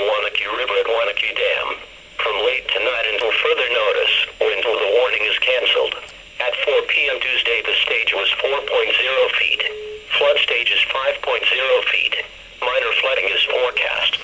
Wanakee River at Wanakee Dam. From late tonight until further notice, or until the warning is canceled. At 4 p.m. Tuesday, the stage was 4.0 feet. Flood stage is 5.0 feet. Minor flooding is forecast.